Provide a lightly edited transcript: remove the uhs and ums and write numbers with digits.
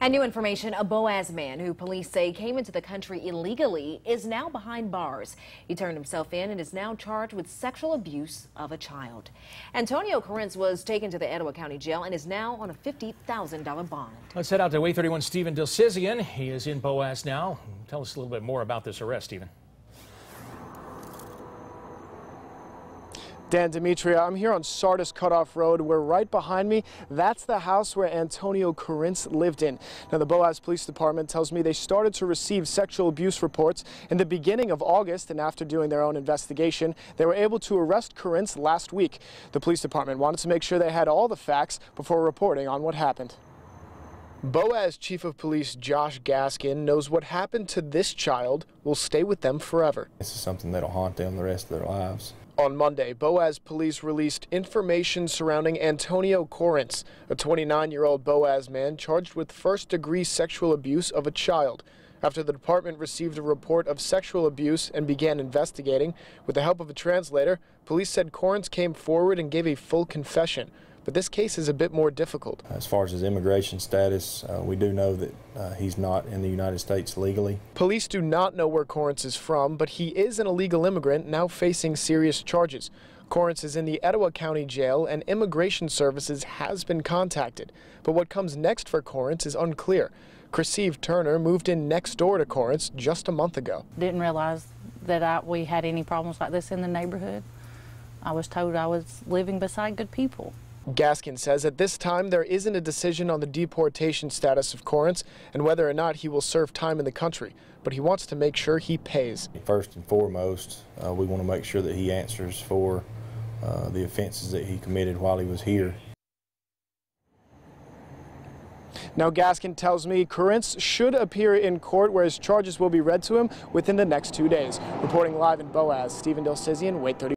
And new information, a Boaz man who police say came into the country illegally is now behind bars. He turned himself in and is now charged with sexual abuse of a child. Antonio Corrence was taken to the Etowah County Jail and is now on a $50,000 bond. Let's head out to A31 Stephen Dilsizian. He is in Boaz now. Tell us a little bit more about this arrest, Stephen. Dan, Demetria, I'm here on Sardis Cutoff Road, where right behind me, that's the house where Antonio Corrence lived in. Now, the Boaz Police Department tells me they started to receive sexual abuse reports in the beginning of August, and after doing their own investigation, they were able to arrest Corrence last week. The police department wanted to make sure they had all the facts before reporting on what happened. Boaz Chief of Police Josh Gaskin knows what happened to this child will stay with them forever. This is something that'll haunt them the rest of their lives. On Monday, Boaz police released information surrounding Antonio Corrence, a 29-year-old Boaz man charged with first-degree sexual abuse of a child. After the department received a report of sexual abuse and began investigating, with the help of a translator, police said Corrence came forward and gave a full confession. But this case is a bit more difficult. As far as his immigration status, we do know that he's not in the United States legally. Police do not know where Corrence is from, but he is an illegal immigrant now facing serious charges. Corrence is in the Etowah County Jail, and Immigration Services has been contacted. But what comes next for Corrence is unclear. Chriseve Turner moved in next door to Corrence just a month ago. Didn't realize that we had any problems like this in the neighborhood. I was told I was living beside good people. Gaskin says at this time there isn't a decision on the deportation status of Corrence and whether or not he will serve time in the country, but he wants to make sure he pays. First and foremost, we want to make sure that he answers for the offenses that he committed while he was here. Now, Gaskin tells me Corrence should appear in court where his charges will be read to him within the next 2 days. Reporting live in Boaz, Stephen Dilsizian, Wait 30.